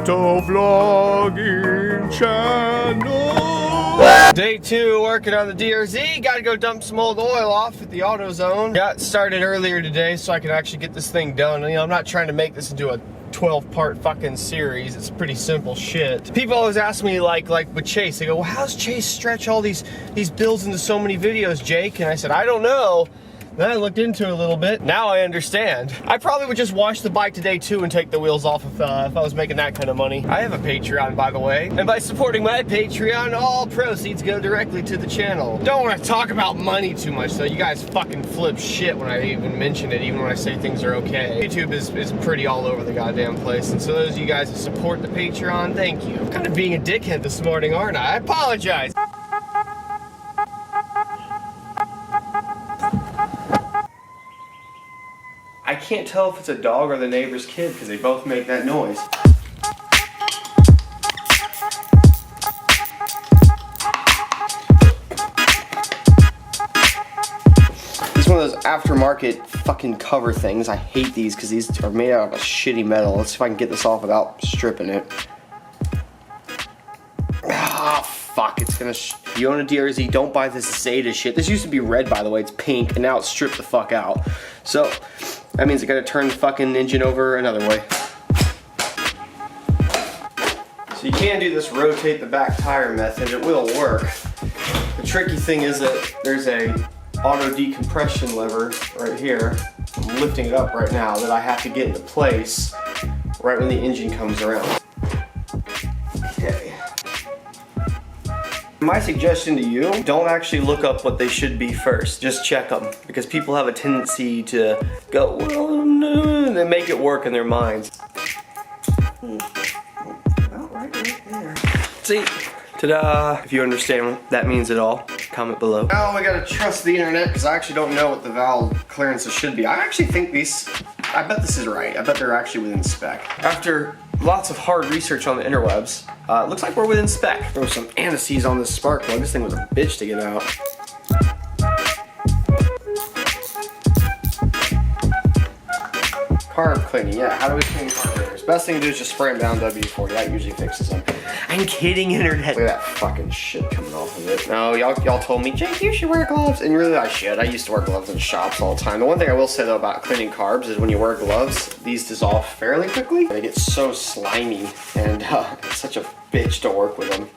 Motovlogging channel. Day 2 working on the DRZ. Gotta go dump some old oil off at the AutoZone. Got started earlier today so I can actually get this thing done. You know, I'm not trying to make this into a 12-part fucking series. It's pretty simple shit. People always ask me like with Chase, they go, well, how's Chase stretch all these builds into so many videos, Jake? And I said, I don't know. Then I looked into it a little bit. Now I understand. I probably would just wash the bike today too and take the wheels off if I was making that kind of money. I have a Patreon, by the way. And by supporting my Patreon, all proceeds go directly to the channel. Don't want to talk about money too much though. You guys fucking flip shit when I even mention it, even when I say things are okay. YouTube is pretty all over the goddamn place. And so those of you guys who support the Patreon, thank you. I'm kind of being a dickhead this morning, aren't I? I apologize. I can't tell if it's a dog or the neighbor's kid because they both make that noise. It's one of those aftermarket fucking cover things. I hate these because these are made out of a shitty metal. Let's see if I can get this off without stripping it. Ah, fuck, it's gonna if you own a DRZ, don't buy this Zeta shit. This used to be red, by the way, it's pink, and now it's stripped the fuck out. So, that means I gotta turn the fucking engine over another way. So you can do this rotate the back tire method, it will work. The tricky thing is that there's a auto decompression lever right here. I'm lifting it up right now that I have to get into place right when the engine comes around. Okay. My suggestion to you, don't actually look up what they should be first. Just check them. Because people have a tendency to go, well, no, and then make it work in their minds. Oh, right there. See? Ta-da! If you understand what that means at all, comment below. Now I gotta trust the internet because I actually don't know what the valve clearances should be. I actually think these, I bet this is right. I bet they're actually within spec. After lots of hard research on the interwebs, it looks like we're within spec. Throw some anti-seize on this spark plug. This thing was a bitch to get out. Carb cleaning, yeah, how do we clean carburetors? Best thing to do is just spray them down WD-40, that usually fixes them. I'm kidding, internet. Look at that fucking shit coming off of it. No, y'all told me, Jake, you should wear gloves. And really I should. I used to wear gloves in shops all the time. The one thing I will say though about cleaning carbs is when you wear gloves, these dissolve fairly quickly. They get so slimy and it's such a bitch to work with them.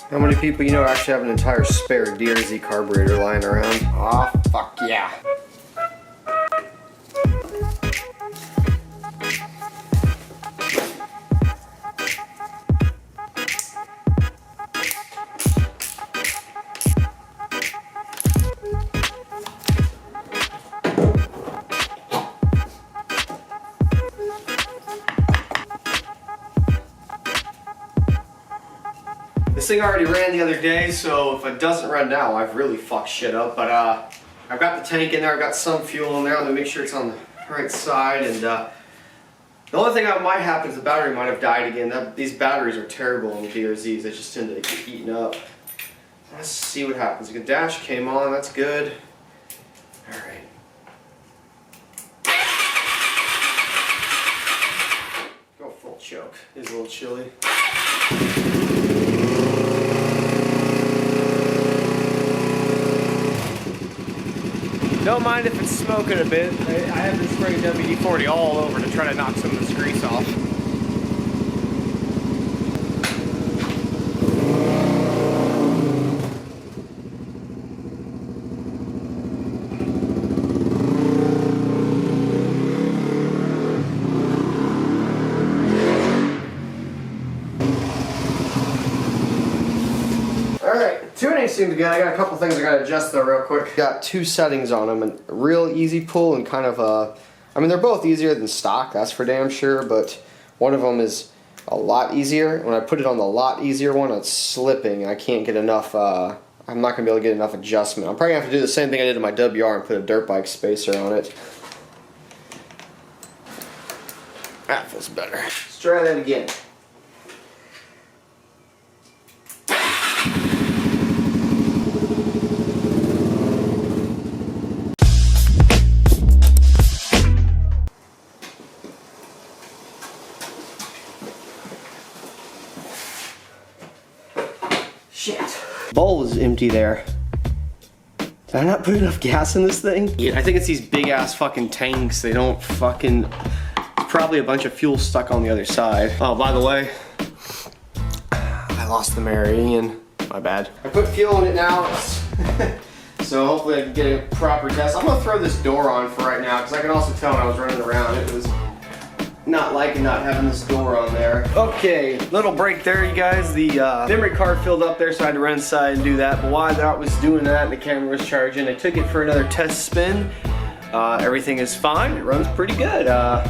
How many people you know actually have an entire spare DRZ carburetor lying around? Aw, oh, fuck yeah. This thing already ran the other day, so if it doesn't run now, I've really fucked shit up. But I've got the tank in there, I've got some fuel in there. I'm gonna make sure it's on the right side. And the only thing that might happen is the battery might have died again. These batteries are terrible on the DRZs. They just tend to get eaten up. Let's see what happens. The dash came on, that's good. All right. Go full choke. It's a little chilly. Don't mind if it's smoking a bit. I have been spraying WD-40 all over to try to knock some of this grease off. Alright, tuning seems good. I got a couple things I gotta adjust though real quick. Got two settings on them, and real easy pull and kind of I mean they're both easier than stock, that's for damn sure, but one of them is a lot easier. When I put it on the lot easier one, it's slipping. I can't get enough, I'm not gonna be able to get enough adjustment. I'm probably gonna have to do the same thing I did to my WR and put a dirt bike spacer on it. That feels better. Let's try that again. Shit. Bowl is empty there. Did I not put enough gas in this thing? Yeah, I think it's these big ass fucking tanks. They don't fucking, probably a bunch of fuel stuck on the other side. Oh, by the way, I lost the Marion. My bad. I put fuel in it now. So hopefully I can get a proper test. I'm gonna throw this door on for right now because I can also tell when I was running around it was not liking not having this door on there. Okay, little break there, you guys. The memory card filled up there, so I had to run inside and do that. But while I was doing that and the camera was charging, I took it for another test spin. Everything is fine. It runs pretty good.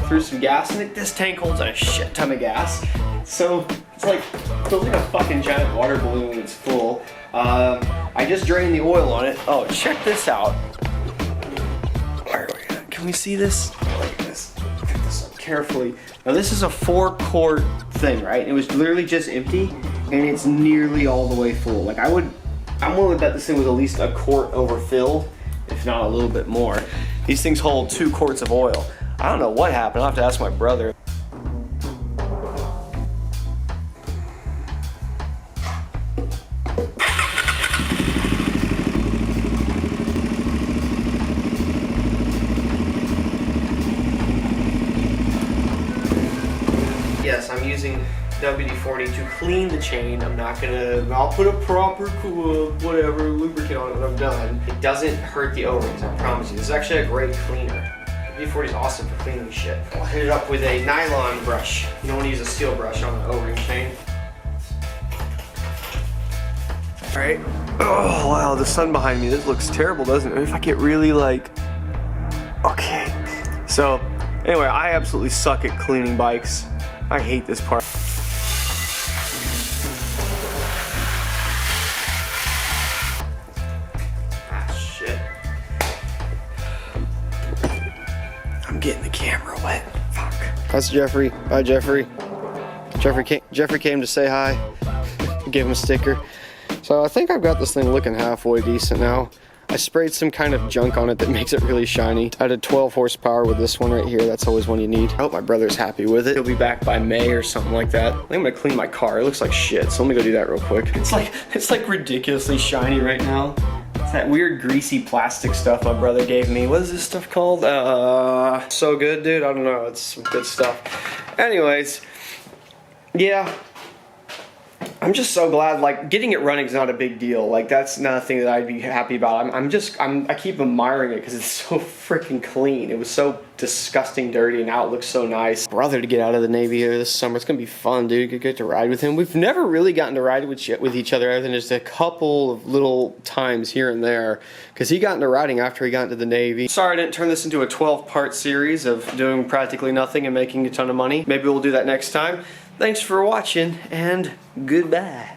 Threw some gas in it. This tank holds a shit ton of gas. So it's like, feels like a fucking giant water balloon when it's full. I just drained the oil on it. Oh, check this out. Where are we at? Can we see this? Look at this. Pick this up carefully. Now this is a 4-quart thing, right? It was literally just empty, and it's nearly all the way full. Like I'm willing to bet this thing was at least a quart overfilled, if not a little bit more. These things hold 2 quarts of oil. I don't know what happened. I'll have to ask my brother. Yes, I'm using WD-40 to clean the chain. I'll put a proper whatever lubricant on it when I'm done. It doesn't hurt the O-rings, I promise you. This is actually a great cleaner. WD-40 is awesome for cleaning shit. I'll hit it up with a nylon brush. You don't want to use a steel brush on the O-ring chain. All right. Oh wow, the sun behind me. This looks terrible, doesn't it? If I get really like, okay. So anyway, I absolutely suck at cleaning bikes. I hate this part. Ah, shit. I'm getting the camera wet. Fuck. That's Jeffrey. Bye, Jeffrey. Jeffrey came to say hi. Gave him a sticker. So I think I've got this thing looking halfway decent now. I sprayed some kind of junk on it that makes it really shiny. I did 12 horsepower with this one right here. That's always one you need. I hope my brother's happy with it. He'll be back by May or something like that. I think I'm gonna clean my car. It looks like shit, so let me go do that real quick. It's like ridiculously shiny right now. It's that weird greasy plastic stuff my brother gave me. What is this stuff called? So good, dude. I don't know. It's some good stuff. Anyways, yeah. I'm just so glad, like, getting it running is not a big deal. Like, that's nothing that I'd be happy about. I keep admiring it because it's so freaking clean. It was so disgusting dirty, and now it looks so nice. Brother to get out of the Navy here this summer. It's gonna be fun, dude. Get to ride with him. We've never really gotten to ride with each other other than just a couple of little times here and there, because he got into riding after he got into the Navy. Sorry I didn't turn this into a 12-part series of doing practically nothing and making a ton of money. Maybe we'll do that next time. Thanks for watching, and goodbye.